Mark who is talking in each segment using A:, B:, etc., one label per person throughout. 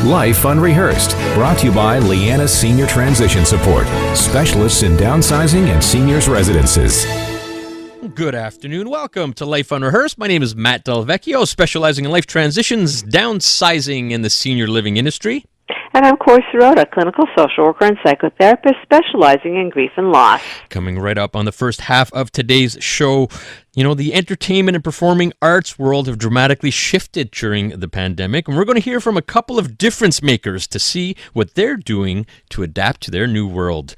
A: Life Unrehearsed, brought to you by Leanna Senior Transition Support, specialists in downsizing and seniors residences.
B: Good afternoon. Welcome to Life Unrehearsed. My name is Matt Delvecchio, specializing in life transitions, downsizing, in the senior living industry.
C: And I'm Corrie, clinical social worker and psychotherapist specializing in grief and loss.
B: Coming right up on the first half of today's show, the entertainment and performing arts world have dramatically shifted during the pandemic, and we're going to hear from a couple of difference makers to see what they're doing to adapt to their new world.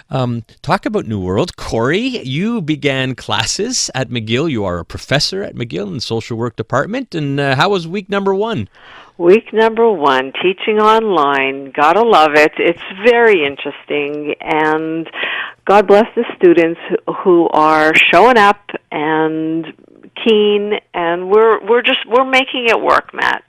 B: Talk about new world. Corrie, you began classes at McGill. You are a professor at McGill in the social work department, and how was week number one?
C: Week number one, teaching online. Gotta love it. It's very interesting, and God bless the students who are showing up and keen, and we're making it work, Matt.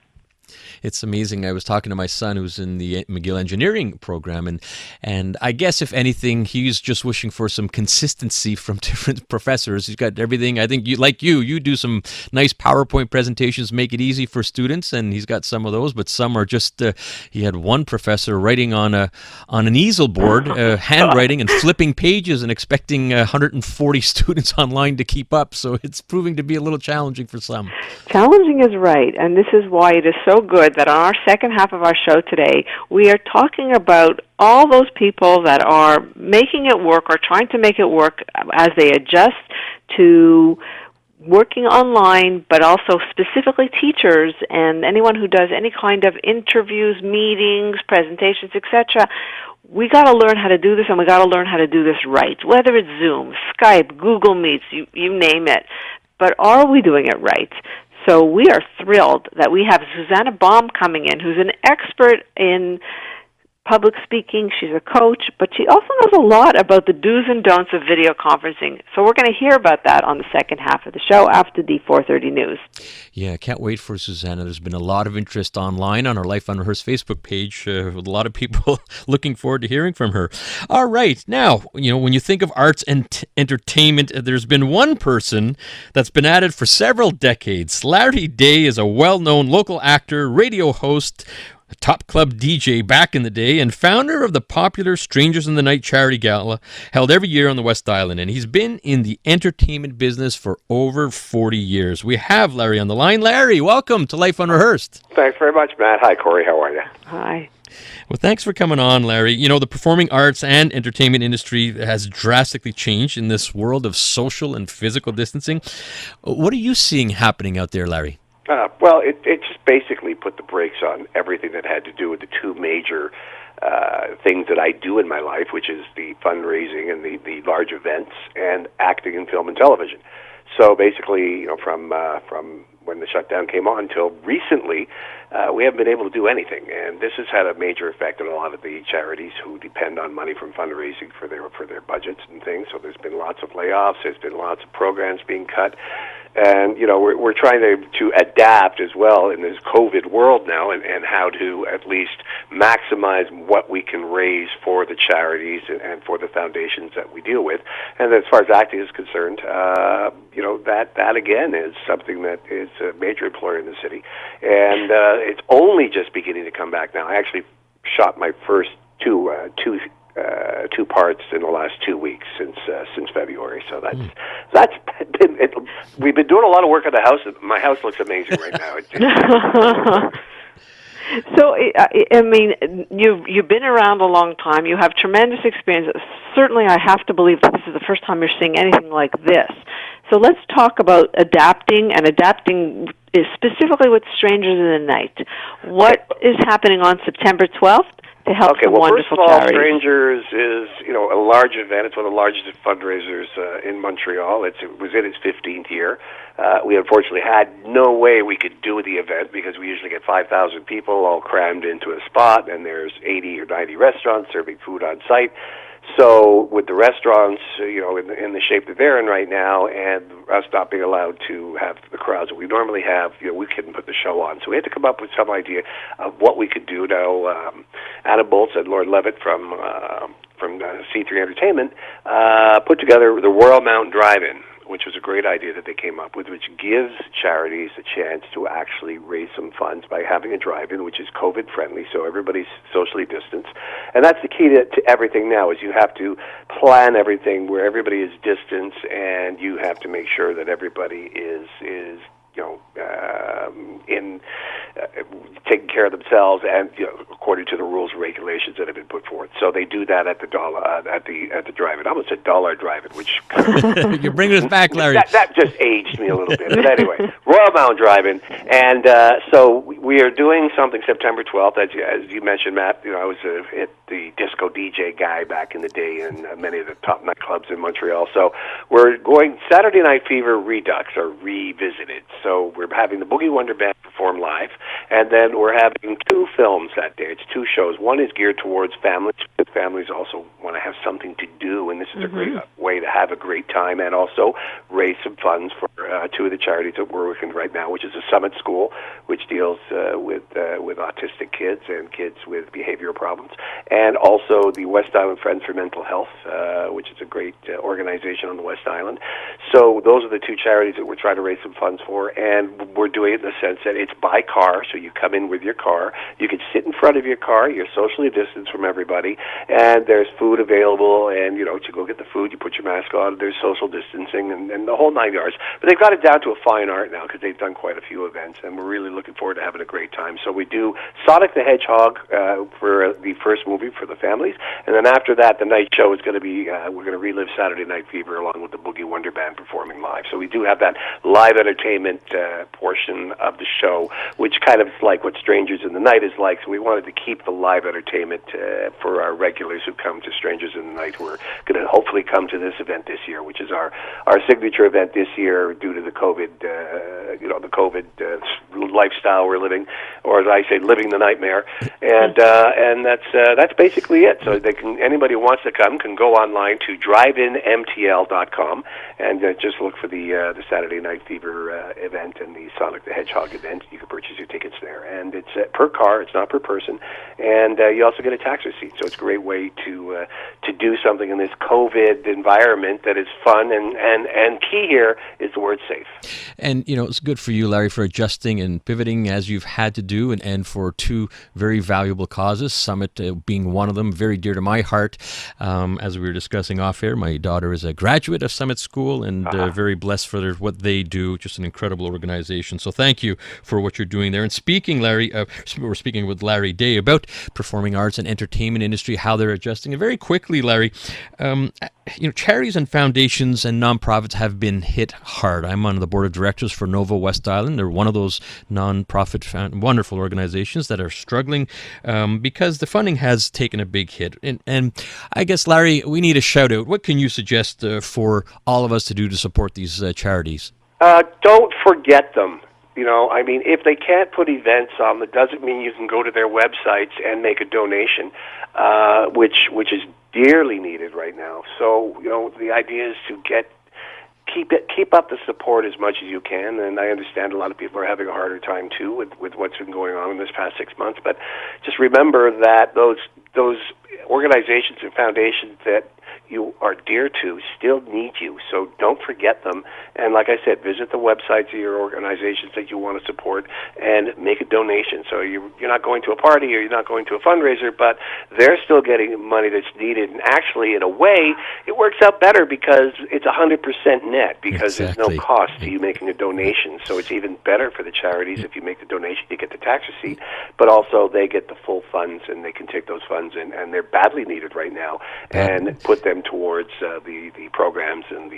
B: It's amazing. I was talking to my son who's in the McGill engineering program, and I guess if anything, he's just wishing for some consistency from different professors. He's got everything. I think you do some nice PowerPoint presentations, make it easy for students, and he's got some of those, but some are just, he had one professor writing on an easel board, handwriting and flipping pages and expecting 140 students online to keep up. So it's proving to be a little challenging for some.
C: Challenging is right, and this is why it is so good that on our second half of our show today, we are talking about all those people that are making it work or trying to make it work as they adjust to working online, but also specifically teachers and anyone who does any kind of interviews, meetings, presentations, etc. We got to learn how to do this, and we got to learn how to do this right, whether it's Zoom, Skype, Google Meets, you name it. But are we doing it right? So we are thrilled that we have Susanna Baum coming in, who's an expert in public speaking. She's a coach, but she also knows a lot about the do's and don'ts of video conferencing. So we're going to hear about that on the second half of the show after the 4:30 news.
B: Yeah, can't wait for Susanna. There's been a lot of interest online on our Life Unrehearsed Facebook page with a lot of people looking forward to hearing from her. All right. Now, when you think of arts and entertainment, there's been one person that's been at it for several decades. Larry Day is a well-known local actor, radio host, top club DJ back in the day, and founder of the popular Strangers in the Night charity gala held every year on the West Island. And he's been in the entertainment business for over 40 years. We have Larry on the line. Larry, welcome to Life Unrehearsed.
D: Thanks very much, Matt. Hi, Corrie. How are you?
C: Hi.
B: Well, thanks for coming on, Larry. The performing arts and entertainment industry has drastically changed in this world of social and physical distancing. What are you seeing happening out there, Larry?
D: Well, it just basically put the brakes on everything that had to do with the two major things that I do in my life, which is the fundraising and the large events, and acting in film and television. So basically, from when the shutdown came on till recently, we haven't been able to do anything, and this has had a major effect on a lot of the charities who depend on money from fundraising for their budgets and things. So there's been lots of layoffs. There's been lots of programs being cut. And, we're trying to adapt as well in this COVID world now and how to at least maximize what we can raise for the charities and for the foundations that we deal with. And as far as acting is concerned, that again is something that is a major employer in the city. And it's only just beginning to come back now. I actually shot my first two parts in the last 2 weeks since February. So that's been it. We've been doing a lot of work on the house. My house looks amazing right now.
C: So, I mean, you've been around a long time. You have tremendous experience. Certainly, I have to believe that this is the first time you're seeing anything like this. So let's talk about adapting specifically with Strangers in the Night. What is happening on September 12th? To help some wonderful charities.
D: First of all, Strangers is, a large event. It's one of the largest fundraisers in Montreal. It was in its 15th year. We unfortunately had no way we could do the event because we usually get 5,000 people all crammed into a spot, and there's 80 or 90 restaurants serving food on site. So with the restaurants, in the shape that they're in right now, and us not being allowed to have the crowds that we normally have, we couldn't put the show on. So we had to come up with some idea of what we could do. Now, Anna Boltz and Lord Levitt from C3 Entertainment put together the Royal Mountain Drive-In, which was a great idea that they came up with, which gives charities a chance to actually raise some funds by having a drive-in, which is COVID-friendly, so everybody's socially distanced. And that's the key to everything now, is you have to plan everything where everybody is distanced, and you have to make sure that everybody is taking care of themselves, and according to the rules and regulations that have been put forth. So they do that at the drive-in. I almost said dollar drive-in, which
B: you're bringing us back, Larry.
D: That just aged me a little bit. But anyway, Royal Mount Drive-in, and so we are doing something September 12th. As you mentioned, Matt, I was the disco DJ guy back in the day in many of the top nightclubs in Montreal. So we're going Saturday Night Fever Redux, or revisited. So we're having the Boogie Wonder Band perform live, and then we're having 2 films that day. It's 2 shows. One is geared towards families. Families also want to have something to do, and this is a great way to have a great time and also raise some funds for 2 of the charities that we're working right now, which is the Summit School, which deals with autistic kids and kids with behavioral problems, and also the West Island Friends for Mental Health, which is a great organization on the West Island. So those are the 2 charities that we're trying to raise some funds for, and we're doing it in the sense that it's by car, so you come in with your car, you can sit in front of your car, you're socially distanced from everybody, and there's food available, and you go get the food, you put your mask on, there's social distancing, and the whole 9 yards. But they've got it down to a fine art now, because they've done quite a few events, and we're really looking forward to having a great time. So we do Sonic the Hedgehog for the first movie for the families, and then after that, the night show is going to be, we're going to relive Saturday Night Fever along with the Boogie Wonder Band performing live. So we do have that live entertainment portion of the show, which kind of is like what Strangers in the Night is like. So we wanted to keep the live entertainment for our regulars who come to Strangers in the Night, who are going to hopefully come to this event this year, which is our signature event this year due to the COVID, the COVID lifestyle we're living, or as I say, living the nightmare. And that's basically it. So anybody who wants to come can go online to driveinmtl.com and just look for the Saturday Night Fever event and the Sonic the Hedgehog event. You can purchase your tickets there, and it's per car. It's not per person, and you also get a tax receipt. So it's a great way to do something in this COVID environment that is fun, and key here is the word safe.
B: And it's good for you, Larry, for adjusting and pivoting as you've had to do, and for 2 very valuable causes, Summit being one of them, very dear to my heart. As we were discussing off air, my daughter is a graduate of Summit School, and very blessed for what they do. Just an incredible organization. So thank you for what you're doing there. And speaking, Larry, we're speaking with Larry Day about performing arts and entertainment industry, how they're adjusting. And very quickly, Larry, charities and foundations and nonprofits have been hit hard. I'm on the board of directors for Nova West Island. They're one of those nonprofit wonderful organizations that are struggling because the funding has taken a big hit. And I guess, Larry, we need a shout out. What can you suggest for all of us to do to support these charities?
D: Don't forget them. If they can't put events on, that doesn't mean you can go to their websites and make a donation, which is dearly needed right now. So, the idea is to keep up the support as much as you can, and I understand a lot of people are having a harder time too with what's been going on in this past 6 months. But just remember that those organizations and foundations that you are dear to still need you, so don't forget them. And like I said, visit the websites of your organizations that you want to support and make a donation. So you're not going to a party or you're not going to a fundraiser, but they're still getting money that's needed. And actually, in a way, it works out better because it's 100% net, because There's no cost to you making a donation. So it's even better for the charities. If you make the donation, you get the tax receipt, but also they get the full funds, and they can take those funds and they're badly needed right now, and put them towards the programs and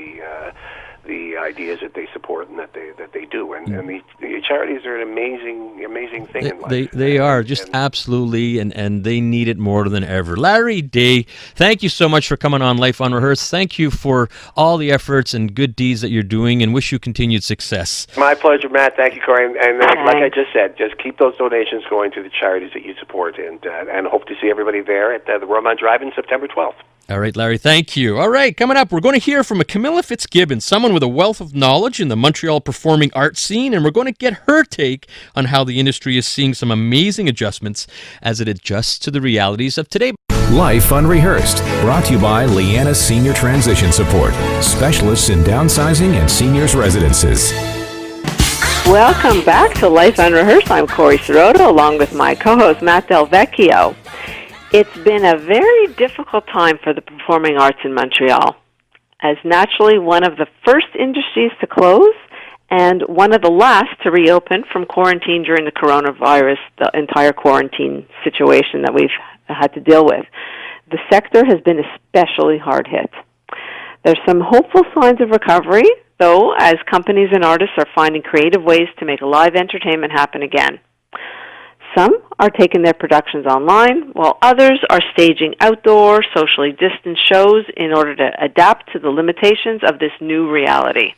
D: the ideas that they support and that they do. And the charities are an amazing thing in life.
B: They are just absolutely, and they need it more than ever. Larry Day, thank you so much for coming on Life Unrehearsed. Thank you for all the efforts and good deeds that you're doing, and wish you continued success.
D: My pleasure, Matt. Thank you, Corrie. And like I just said, just keep those donations going to the charities that you support, and hope to see everybody there at the Royal Mount Drive-in September 12th.
B: All right, Larry, thank you. All right, coming up, we're going to hear from a Camila Fitzgibbon, someone with a wealth of knowledge in the Montreal performing arts scene, and we're going to get her take on how the industry is seeing some amazing adjustments as it adjusts to the realities of today.
A: Life Unrehearsed, brought to you by Leanna Senior Transition Support, specialists in downsizing and seniors residences.
C: Welcome back to Life Unrehearsed. I'm Corrie Sirota, along with my co-host Matt Del Vecchio. It's been a very difficult time for the performing arts in Montreal, as naturally one of the first industries to close and one of the last to reopen from quarantine during the coronavirus, the entire quarantine situation that we've had to deal with. The sector has been especially hard hit. There's some hopeful signs of recovery, though, as companies and artists are finding creative ways to make live entertainment happen again. Some are taking their productions online, while others are staging outdoor, socially distant shows in order to adapt to the limitations of this new reality.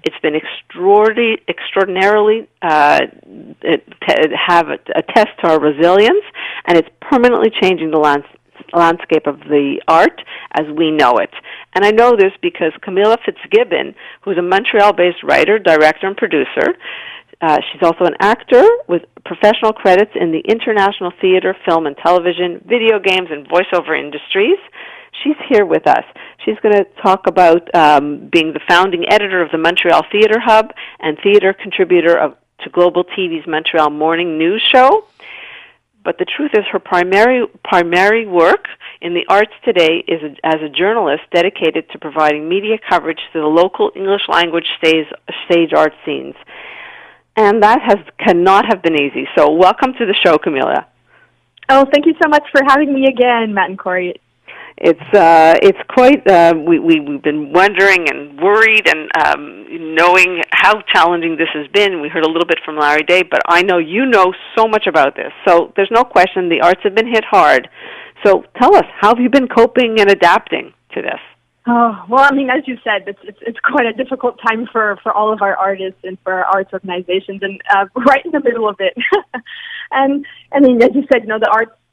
C: It's been extraordinarily have a test to our resilience, and it's permanently changing the landscape of the art as we know it. And I know this because Camila Fitzgibbon, who's a Montreal-based writer, director, and producer, she's also an actor with professional credits in the international theater, film, and television, video games, and voiceover industries. She's here with us. She's going to talk about being the founding editor of the Montreal Theatre Hub and theater contributor to Global TV's Montreal Morning News Show. But the truth is her primary work in the arts today is as a journalist dedicated to providing media coverage to the local English language stage art scenes. And that cannot have been easy. So welcome to the show, Camila.
E: Oh, thank you so much for having me again, Matt and Corrie.
C: It's quite, we've been wondering and worried and knowing how challenging this has been. We heard a little bit from Larry Day, but I know you know so much about this. So there's no question the arts have been hit hard. So tell us, how have you been coping and adapting to this?
E: Oh, well, I mean, as you said, it's quite a difficult time for all of our artists and for our arts organizations, and right in the middle of it. And I mean, as you said,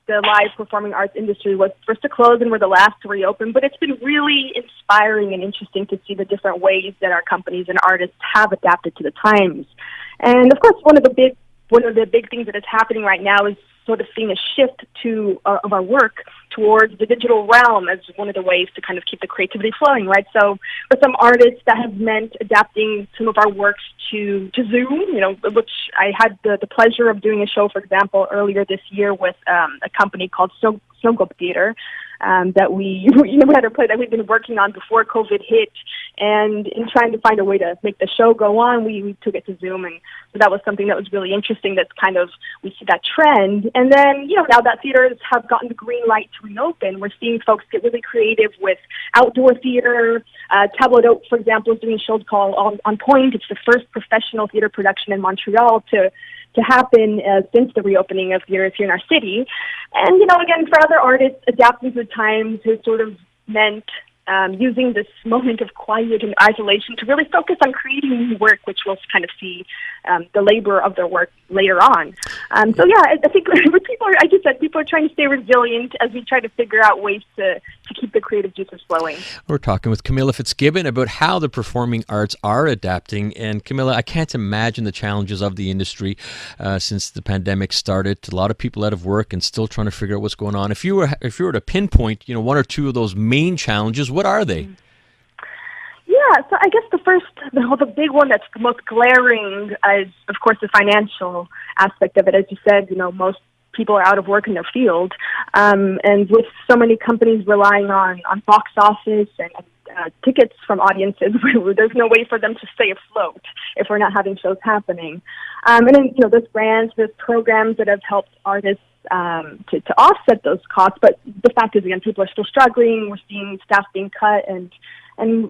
E: the live performing arts industry was first to close and we're the last to reopen, but it's been really inspiring and interesting to see the different ways that our companies and artists have adapted to the times. And of course, one of the big things that is happening right now is sort of seeing a shift of our work towards the digital realm as one of the ways to kind of keep the creativity flowing, right? So for some artists, that has meant adapting some of our works to Zoom, which I had the pleasure of doing a show, for example, earlier this year with a company called Snowglobe Theater, that we had a play that we've been working on before COVID hit, and in trying to find a way to make the show go on, we took it to Zoom, and so that was something that was really interesting. That's kind of, we see that trend, and then now that theaters have gotten the green light to reopen, we're seeing folks get really creative with outdoor theater. Table d'Hôte, for example, is doing a show called On Point. It's the first professional theater production in Montreal to happen since the reopening of theaters here in our city. And, again, for other artists, adapting to the times has sort of meant using this moment of quiet and isolation to really focus on creating new work, which we'll kind of see the labor of their work later on. I think people are trying to stay resilient as we try to figure out ways to keep the creative juices flowing.
B: We're talking with Camila Fitzgibbon about how the performing arts are adapting. And Camila, I can't imagine the challenges of the industry since the pandemic started. A lot of people out of work and still trying to figure out what's going on. If you were to pinpoint, one or two of those main challenges, what are they?
E: Yeah, so I guess the big one that's the most glaring is, of course, the financial aspect of it. As you said, most people are out of work in their field, and with so many companies relying on box office and tickets from audiences, there's no way for them to stay afloat if we're not having shows happening. And then, there's grants, there's programs that have helped artists to offset those costs, but the fact is, again, people are still struggling. We're seeing staff being cut, and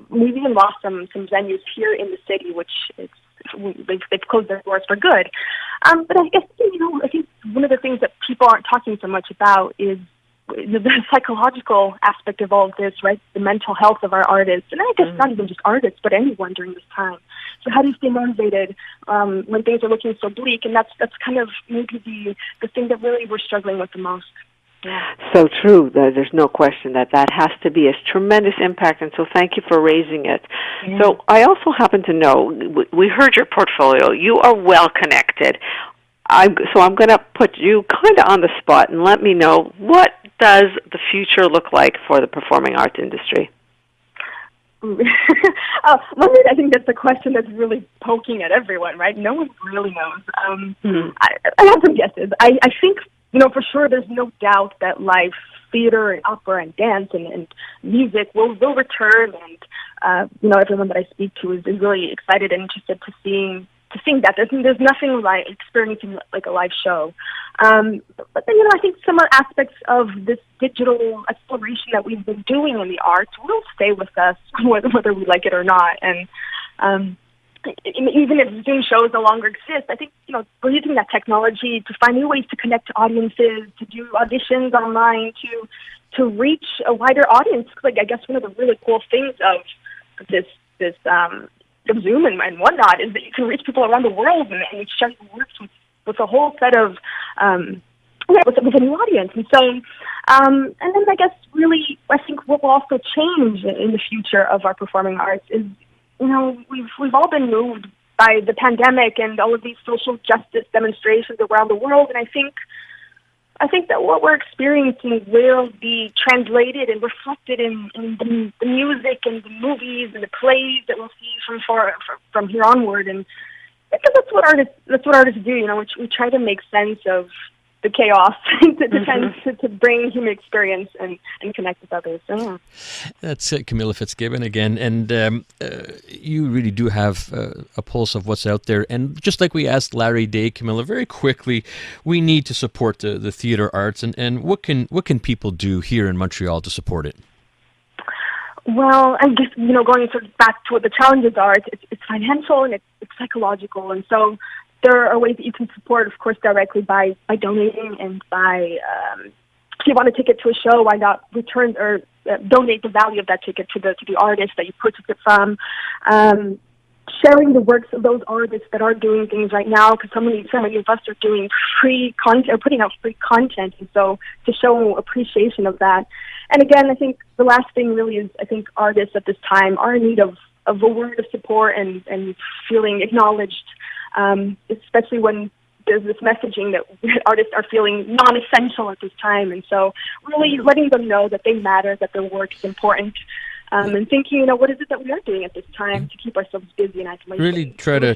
E: we've even lost some venues here in the city, which they've closed their doors for good. But I guess, I think one of the things that people aren't talking so much about is the psychological aspect of all of this, right? The mental health of our artists, and I guess not even just artists, but anyone during this time. So how do you stay motivated when things are looking so bleak? And that's kind of maybe the thing that really we're struggling with the most. Yeah.
C: So true. There's no question that has to be a tremendous impact, and so thank you for raising it. Yeah. So I also happen to know, we heard your portfolio. You are well connected. So I'm going to put you kind of on the spot and let me know, what does the future look like for the performing arts industry?
E: I think that's a question that's really poking at everyone, right? No one really knows. I have some guesses. I think, for sure there's no doubt that live theater and opera and dance and music will return, and everyone that I speak to is really excited and interested to seeing that. There's nothing like experiencing like a live show. But then, I think some aspects of this digital exploration that we've been doing in the arts will stay with us whether we like it or not. And even if Zoom shows no longer exist, I think, we're using that technology to find new ways to connect to audiences, to do auditions online, to reach a wider audience. Like, I guess one of the really cool things of this of Zoom and whatnot is that you can reach people around the world and you share your works with a whole set of with a new audience. And so and then I guess really I think what will also change in the future of our performing arts is we've all been moved by the pandemic and all of these social justice demonstrations around the world, and I think that what we're experiencing will be translated and reflected in the music and the movies and the plays that we'll see from here onward. And because that's what artists do. We try to make sense of the chaos to bring human experience and connect with others. So, yeah.
B: That's Camila Fitzgibbon again, and you really do have a pulse of what's out there. And just like we asked Larry Day, Camila, very quickly, we need to support the theatre arts, and what can people do here in Montreal to support it?
E: Well, I guess going sort of back to what the challenges are, it's financial and it's psychological, and so there are ways that you can support, of course, directly by donating and by, if you want a ticket to a show, why not return or donate the value of that ticket to the artist that you purchased it from. Sharing the works of those artists that are doing things right now, because so many of us are doing free content or putting out free content, and so to show appreciation of that. And again, I think the last thing really is I think artists at this time are in need of a word of support and feeling acknowledged. Especially when there's this messaging that artists are feeling non-essential at this time. And so really letting them know that they matter, that their work is important, and thinking, what is it that we are doing at this time to keep ourselves busy and isolation.
B: Really try to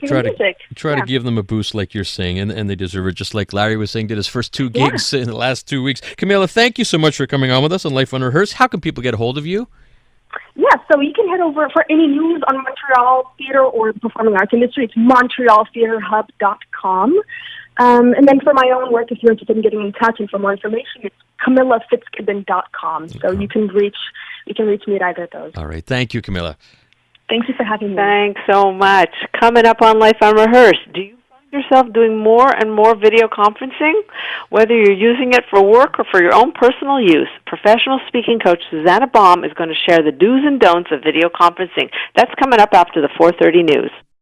B: give them a boost, like you're saying, and they deserve it, just like Larry was saying, did his first 2 gigs in the last 2 weeks. Camila, thank you so much for coming on with us on Life Unrehearsed. How can people get a hold of you?
E: Yeah, so you can head over for any news on Montreal theater or the performing arts industry. It's montrealtheaterhub.com. And then for my own work, if you're interested in getting in touch and for more information, it's CamilaFitzgibbon.com. So you can reach me at either of those.
B: All right. Thank you, Camila.
E: Thank you for having me.
C: Thanks so much. Coming up on Life Unrehearsed, do you find yourself doing more and more video conferencing? Whether you're using it for work or for your own personal use, professional speaking coach Susanna Baum is going to share the do's and don'ts of video conferencing. That's coming up after the 4:30 news.